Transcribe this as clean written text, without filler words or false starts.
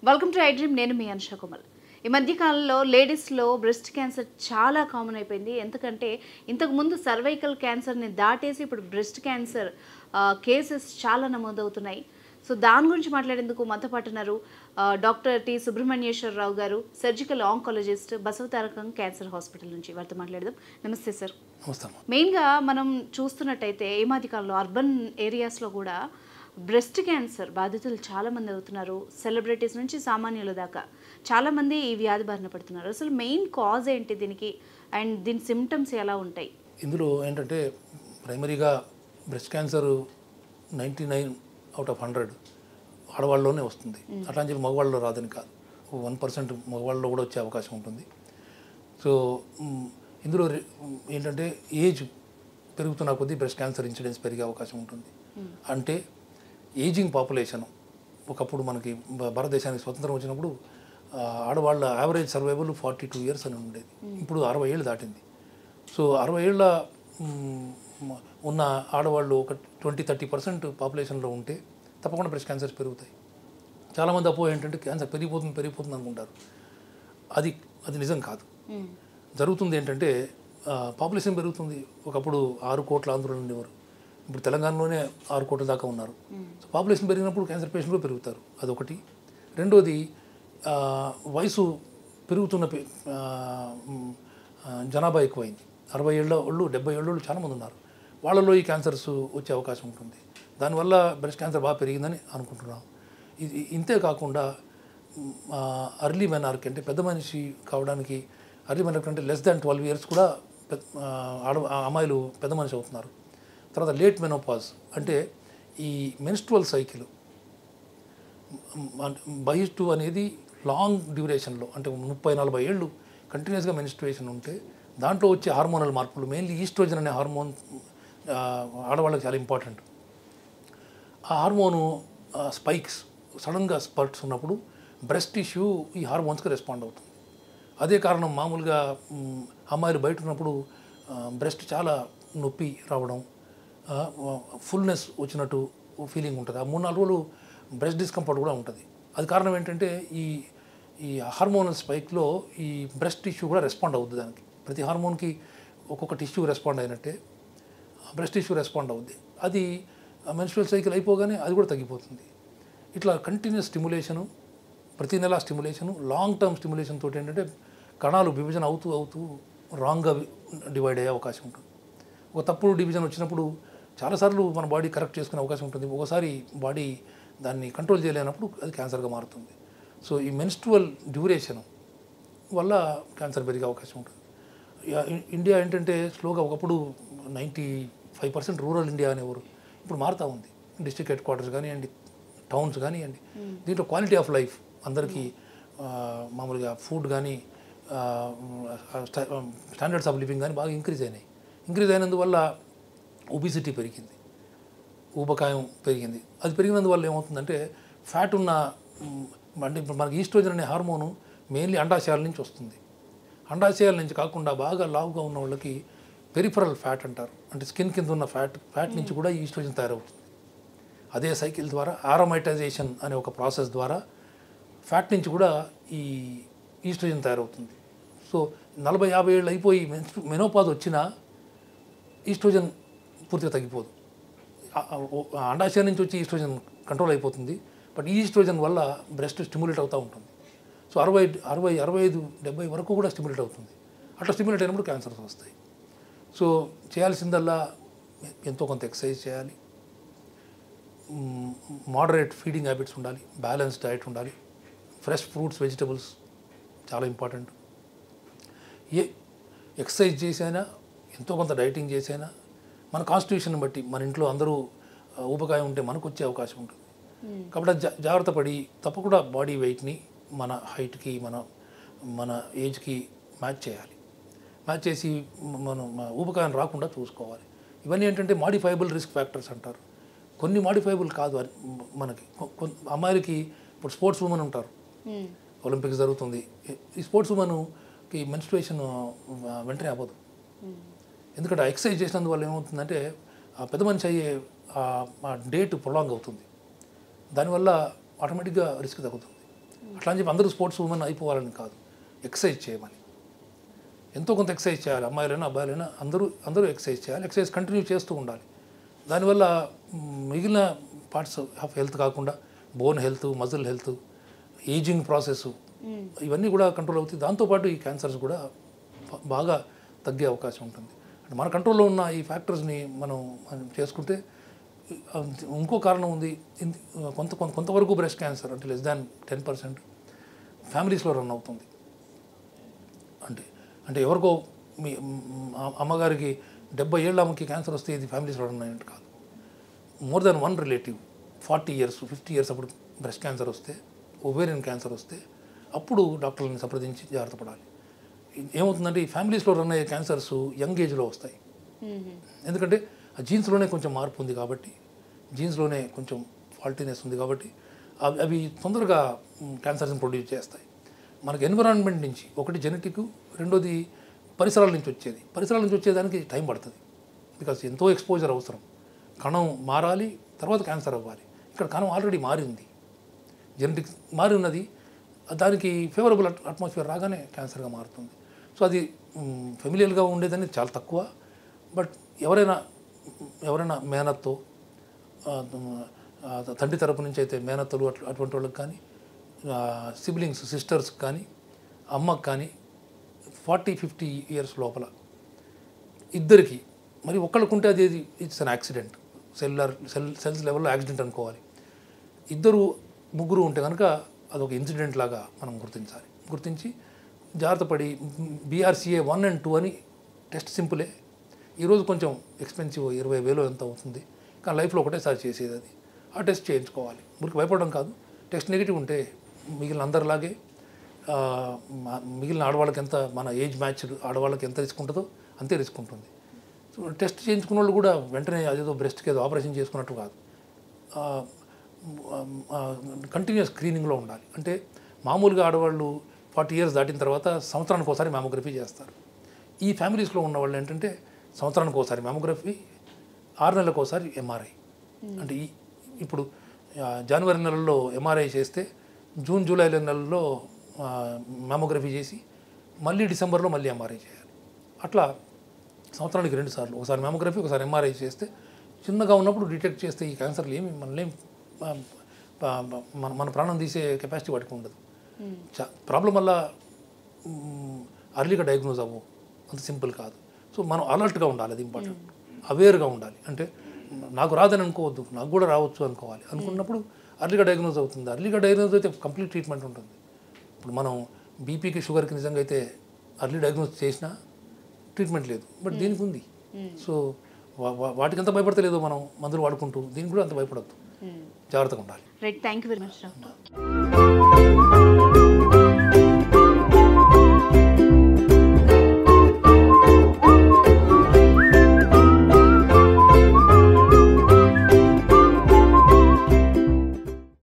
Welcome to I dream. నేను మీ అనుష కుమార్. ఈ మధ్య కాలంలో లేడీస్లో బ్రెస్ట్ క్యాన్సర్ చాలా కామన్ అయిపోయింది. ఎందుకంటే ఇంతకుముందు సర్వైకల్ క్యాన్సర్ని దాటేసి ఇప్పుడు బ్రెస్ట్ క్యాన్సర్ కేసెస్ చాలా నమోదవుతున్నాయి. సో దాని గురించి మాట్లాడేందుకు మనతో పాటు ఉన్నారు డాక్టర్ టి సుబ్రహ్మణ్యేశ్వరరావు గారు, surgical oncologist, Basavatarakam cancer hospital నుంచి. వారితో మాట్లాడదాం. నమస్తే సార్. మెయిన్గా మనం చూస్తున్నట్టయితే ఈ మధ్య కాలంలో అర్బన్ ఏరియాస్లో కూడా బ్రెస్ట్ క్యాన్సర్ బాధితులు చాలామంది అవుతున్నారు. సెలబ్రిటీస్ నుంచి సామాన్యుల దాకా చాలామంది ఈ వ్యాధి బారిన పడుతున్నారు. అసలు మెయిన్ కాజ్ ఏంటి దీనికి, అండ్ దీని సిమ్టమ్స్ ఎలా ఉంటాయి? ఇందులో ఏంటంటే ప్రైమరీగా బ్రెస్ట్ క్యాన్సర్ 99/100 ఆడవాళ్ళలోనే వస్తుంది. అట్లాంటి మగవాళ్ళలో రాదని కాదు, 1% మగవాళ్ళలో కూడా వచ్చే అవకాశం ఉంటుంది. సో ఇందులో ఏంటంటే ఏజ్ పెరుగుతున్న కొద్దీ బ్రెస్ట్ క్యాన్సర్ ఇన్సిడెన్స్ పెరిగే అవకాశం ఉంటుంది. అంటే ఏజింగ్ పాపులేషన్, ఒకప్పుడు మనకి భారతదేశానికి స్వతంత్రం వచ్చినప్పుడు ఆడవాళ్ళ యావరేజ్ సర్వైవల్ 42 years అని ఉండేది. ఇప్పుడు 60 ఏళ్ళు దాటింది. సో 60 ఏళ్ళ ఉన్న ఆడవాళ్ళు ఒక 20-30% పాపులేషన్లో ఉంటే తప్పకుండా బ్రెస్ట్ క్యాన్సర్స్ పెరుగుతాయి. చాలామంది అపోహ ఏంటంటే క్యాన్సర్ పెరిగిపోతుంది అనుకుంటారు. అది నిజం కాదు. జరుగుతుంది ఏంటంటే పాపులేషన్ పెరుగుతుంది. ఒకప్పుడు 6 కోట్ల ఆంధ్రులు ఉండేవారు, ఇప్పుడు తెలంగాణలోనే 6 కోట్ల దాకా ఉన్నారు. సో పాపులేషన్ పెరిగినప్పుడు క్యాన్సర్ పేషెంట్ కూడా పెరుగుతారు. అదొకటి. రెండోది వయసు పెరుగుతున్న జనాభా ఎక్కువైంది. 60 ఏళ్ళ వాళ్ళు, 70 ఏళ్ళ వాళ్ళు చాలామంది ఉన్నారు. వాళ్ళలో ఈ క్యాన్సర్స్ వచ్చే అవకాశం ఉంటుంది. దానివల్ల బ్రెస్ట్ క్యాన్సర్ బాగా పెరిగిందని అనుకుంటున్నాం. ఇది ఇంతే కాకుండా అర్లీ మెనార్క్ అంటే పెద్ద మనిషి కావడానికి, అర్లీ మెనార్క్ అంటే లెస్ దాన్ 12 years కూడా అమ్మాయిలు పెద్ద మనిషి అవుతున్నారు. తర్వాత లేట్ మెనోపాజ్ అంటే ఈ మెన్స్ట్రువల్ సైకిల్ బహిష్టు అనేది లాంగ్ డ్యూరేషన్లో, అంటే 30-40 ఏళ్ళు కంటిన్యూస్గా మెన్స్ట్రుయేషన్ ఉంటే దాంట్లో వచ్చే హార్మోనల్ మార్పులు, మెయిన్లీ ఈస్ట్రోజన్ అనే హార్మోన్ ఆడవాళ్ళకి చాలా ఇంపార్టెంట్. ఆ హార్మోను స్పైక్స్, సడన్గా స్పర్ట్స్ ఉన్నప్పుడు బ్రెస్ట్ టిష్యూ ఈ హార్మోన్స్కి రెస్పాండ్ అవుతుంది. అదే కారణం మామూలుగా అమ్మాయిలు బయట ఉన్నప్పుడు బ్రెస్ట్ చాలా నొప్పి రావడం, ఫుల్నెస్ వచ్చినట్టు ఫీలింగ్ ఉంటుంది. ఆ 3-4 రోజులు బ్రెస్ట్ డిస్కంఫర్ట్ కూడా ఉంటుంది. అది కారణం ఏంటంటే ఈ హార్మోనల్ స్పైక్లో ఈ బ్రెస్ట్ టిష్యూ కూడా రెస్పాండ్ అవుతుంది. దానికి ప్రతి హార్మోన్కి ఒక్కొక్క టిష్యూ రెస్పాండ్ అయినట్టే బ్రెస్ట్ టిష్యూ రెస్పాండ్ అవుద్ది. అది మెన్స్ట్రువల్ సైకిల్ అయిపోగానే అది కూడా తగ్గిపోతుంది. ఇట్లా కంటిన్యూస్ స్టిమ్యులేషను, ప్రతి నెల స్టిమ్యులేషను, లాంగ్ టర్మ్ స్టిమ్యులేషన్ తోటి ఏంటంటే కణాలు విభజన అవుతూ రాంగ్గా డివైడ్ అయ్యే అవకాశం ఉంటుంది. ఒక తప్పుడు డివిజన్ వచ్చినప్పుడు చాలాసార్లు మన బాడీ కరెక్ట్ చేసుకునే అవకాశం ఉంటుంది. ఒకసారి బాడీ దాన్ని కంట్రోల్ చేయలేనప్పుడు అది క్యాన్సర్గా మారుతుంది. సో ఈ మెన్స్ట్రువల్ డ్యూరేషన్ వల్ల క్యాన్సర్ పెరిగే అవకాశం ఉంటుంది. ఇండియా ఏంటంటే స్లోగా, ఒకప్పుడు 95% రూరల్ ఇండియా అనేవారు, ఇప్పుడు మారుతూ ఉంది. డిస్ట్రిక్ట్ హెడ్ క్వార్టర్స్ కానివ్వండి, టౌన్స్ కానివ్వండి, దీంట్లో క్వాలిటీ ఆఫ్ లైఫ్ అందరికీ మామూలుగా ఫుడ్ కానీ స్టాండర్డ్స్ ఆఫ్ లివింగ్ కానీ బాగా ఇంక్రీజ్ అయినందువల్ల ఒబిసిటీ పెరిగింది, ఊబకాయం పెరిగింది. అది పెరిగినందువల్ల ఏమవుతుందంటే ఫ్యాట్ ఉన్న, అంటే ఇప్పుడు మనకి ఈస్ట్రోజన్ అనే హార్మోను మెయిన్లీ అండాశయాల నుంచి వస్తుంది. అండాశయాల నుంచి కాకుండా బాగా లావుగా ఉన్న వాళ్ళకి పెరిఫరల్ ఫ్యాట్ అంటారు, అంటే స్కిన్ కింద ఉన్న ఫ్యాట్ నుంచి కూడా ఈస్ట్రోజన్ తయారవుతుంది. అదే సైకిల్ ద్వారా ఆరోమైటైజేషన్ అనే ఒక ప్రాసెస్ ద్వారా ఫ్యాట్ నుంచి కూడా ఈ ఈస్ట్రోజన్ తయారవుతుంది. సో 40-50 ఏళ్ళు అయిపోయి మెనోపాజ్ వచ్చినా ఈస్ట్రోజన్ పూర్తిగా తగ్గిపోదు. అండాశయం నుంచి వచ్చి ఈస్ట్రోజన్ కంట్రోల్ అయిపోతుంది. బట్ ఈ ఈస్ట్రోజన్ వల్ల బ్రెస్ట్ స్టిమ్యులేట్ అవుతూ ఉంటుంది. సో 65 వరకు కూడా స్టిమ్యులేట్ అవుతుంది. అట్లా స్టిమ్యులేట్ అయినప్పుడు క్యాన్సర్స్ వస్తాయి. సో చేయాల్సిందల్లా ఎంతో కొంత ఎక్సర్సైజ్ చేయాలి, మోడరేట్ ఫీడింగ్ హ్యాబిట్స్ ఉండాలి, బ్యాలెన్స్డ్ డైట్ ఉండాలి, ఫ్రెష్ ఫ్రూట్స్, వెజిటబుల్స్ చాలా ఇంపార్టెంట్. ఎక్సర్సైజ్ చేసైనా, ఎంతో కొంత డైటింగ్ చేసైనా, మన కాన్స్టిట్యూషన్ బట్టి మన ఇంట్లో అందరూ ఊబకాయం ఉంటే మనకు వచ్చే అవకాశం ఉంటుంది. కాబట్టి జాగ్రత్త పడి తప్పకుండా బాడీ వెయిట్ని మన హైట్కి, మన ఏజ్కి మ్యాచ్ చేయాలి. మ్యాచ్ చేసి మనం ఊబకాయం రాకుండా చూసుకోవాలి. ఇవన్నీ ఏంటంటే మాడిఫైబుల్ రిస్క్ ఫ్యాక్టర్స్ అంటారు. కొన్ని మాడిఫైబుల్ కాదు మనకి. అమ్మాయిలకి ఇప్పుడు స్పోర్ట్స్ ఉమెన్ ఉంటారు, ఒలింపిక్స్ జరుగుతుంది, ఈ స్పోర్ట్స్ ఉమెన్కి మెన్స్ట్రుయేషన్ వెంటనే అవ్వదు. ఎందుకంటే ఎక్సర్సైజ్ చేసినందువల్ల ఏమవుతుందంటే పెద్ద మనిషి అయ్యే డేట్ ప్రొలాంగ్ అవుతుంది. దానివల్ల ఆటోమేటిక్గా రిస్క్ తగ్గుతుంది. అట్లా అని చెప్పి అందరూ స్పోర్ట్స్ ఉమెన్ అయిపోవాలని కాదు, ఎక్సర్సైజ్ చేయమని. ఎంతో కొంత ఎక్సర్సైజ్ చేయాలి, అమ్మాయిలైనా అబ్బాయిలైనా అందరూ ఎక్సర్సైజ్ చేయాలి, ఎక్సర్సైజ్ కంటిన్యూ చేస్తూ ఉండాలి. దానివల్ల మిగిలిన పార్ట్స్ ఆఫ్ హెల్త్ కాకుండా bone health, muscle health, ageing process ఇవన్నీ కూడా కంట్రోల్ అవుతాయి. దాంతోపాటు ఈ క్యాన్సర్స్ కూడా బాగా తగ్గే అవకాశం ఉంటుంది. అంటే మన కంట్రోల్లో ఉన్న ఈ ఫ్యాక్టర్స్ని మనం చేసుకుంటే. ఇంకో కారణం ఉంది, కొంతవరకు బ్రెస్ట్ క్యాన్సర్ అంటే లెస్ దాన్ 10% ఫ్యామిలీస్లో రన్ అవుతుంది. అంటే ఎవరికో మీ అమ్మగారికి 70 ఏళ్ళ అమ్మకి క్యాన్సర్ వస్తే ఇది ఫ్యామిలీస్లో రన్ అయినట్టు కాదు. More than one relative 40 years 50 years అప్పుడు బ్రెస్ట్ క్యాన్సర్ వస్తే, ఓవేరియన్ క్యాన్సర్ వస్తే అప్పుడు డాక్టర్లని సంప్రదించి జాగ్రత్త పడాలి. ఏమవుతుందంటే ఈ ఫ్యామిలీస్లో రన్ అయ్యే క్యాన్సర్స్ యంగ్ ఏజ్లో వస్తాయి. ఎందుకంటే ఆ జీన్స్లోనే కొంచెం మార్పు ఉంది కాబట్టి, జీన్స్లోనే కొంచెం ఫాల్టీనెస్ ఉంది కాబట్టి అవి తొందరగా క్యాన్సర్స్ని ప్రొడ్యూస్ చేస్తాయి. మనకి ఎన్విరాన్మెంట్ నుంచి, ఒకటి జెనెటిక్, రెండోది పరిసరాల నుంచి వచ్చేది. పరిసరాల నుంచి వచ్చేదానికి టైం పడుతుంది, బికాస్ ఎంతో ఎక్స్పోజర్ అవసరం. కణం మారాలి, తర్వాత క్యాన్సర్ అవ్వాలి. ఇక్కడ కణం ఆల్రెడీ మారింది, జెనెటిక్ మారి ఉన్నది, దానికి ఫేవరబుల్ అట్మాస్ఫియర్ రాగానే క్యాన్సర్గా మారుతుంది. సో అది ఫెమిలియల్గా ఉండేదని చాలా తక్కువ. బట్ ఎవరైనా మేనత్తో, తండ్రి తరపు నుంచి అయితే మేనత్తలు అటువంటి వాళ్ళకి కానీ, సిబ్లింగ్స్ సిస్టర్స్ కానీ, అమ్మకి కానీ 40-50 years లోపల ఇద్దరికి, మరి ఒక్కళ్ళకుంటే అది ఇట్స్ అన్ యాక్సిడెంట్, సెల్స్ లెవెల్లో యాక్సిడెంట్ అనుకోవాలి. ఇద్దరు ముగ్గురు ఉంటే కనుక అదొక ఇన్సిడెంట్ లాగా మనం గుర్తించి జాగ్రత్త పడి BRCA 1 and 2 అని టెస్ట్ సింపులే. ఈరోజు కొంచెం ఎక్స్పెన్సివ్, 20,000 ఎంత అవుతుంది, కానీ లైఫ్లో ఒకటేసారి చేసేది అది. ఆ టెస్ట్ చేయించుకోవాలి. ఊరికి భయపడడం కాదు. టెస్ట్ నెగిటివ్ ఉంటే మిగిలిన అందరిలాగే మిగిలిన ఆడవాళ్ళకి ఎంత, మన ఏజ్ మ్యాచ్ ఆడవాళ్ళకి ఎంత రిస్క్ ఉంటుందో అంతే రిస్క్ ఉంటుంది. సో టెస్ట్ చేయించుకున్న వాళ్ళు కూడా వెంటనే అదేదో బ్రెస్ట్కి ఏదో ఆపరేషన్ చేసుకున్నట్టు కాదు, కంటిన్యూస్ స్క్రీనింగ్లో ఉండాలి. అంటే మామూలుగా ఆడవాళ్ళు 40 years దాటిన తర్వాత సంవత్సరానికి ఒకసారి మ్యామోగ్రఫీ చేస్తారు. ఈ ఫ్యామిలీస్లో ఉన్న వాళ్ళు ఏంటంటే సంవత్సరానికి ఒకసారి మ్యామోగ్రఫీ, 6 నెలలకు ఒకసారి MRI. అంటే ఇప్పుడు జనవరి నెలలో MRI చేస్తే జూన్ జూలై నెలల్లో మ్యామోగ్రఫీ చేసి మళ్ళీ డిసెంబర్లో మళ్ళీ MRI చేయాలి. అట్లా సంవత్సరానికి 2 సార్లు, ఒకసారి మ్యామోగ్రఫీ, ఒకసారి MRI చేస్తే చిన్నగా ఉన్నప్పుడు డిటెక్ట్ చేస్తే ఈ క్యాన్సర్లు ఏమి మనలేం మన ప్రాణం తీసే కెపాసిటీ వాటికి ఉండదు. ప్రాబ్లం వల్ల అర్లీగా డయాగ్నోజ్ అవ్వవు, అంత సింపుల్ కాదు. సో మనం అలర్ట్గా ఉండాలి, అది ఇంపార్టెంట్. అవేర్గా ఉండాలి. అంటే నాకు రాదని అనుకోవద్దు, నాకు కూడా రావచ్చు అనుకోవాలి. అనుకున్నప్పుడు అర్లీగా డయాగ్నోజ్ అవుతుంది. అర్లీగా డయాగ్నోజ్ అయితే కంప్లీట్ ట్రీట్మెంట్ ఉంటుంది. ఇప్పుడు మనం బీపీకి, షుగర్కి నిజంగా అయితే అర్లీ డయాగ్నోజ్ చేసినా ట్రీట్మెంట్ లేదు, బట్ దీనికి ఉంది. సో వాటికి ఎంత భయపడతలేదో మనం మందులు వాడుకుంటూ దీనికి కూడా అంత భయపడద్దు, జాగ్రత్తగా ఉండాలి. Right, thank you very much doctor.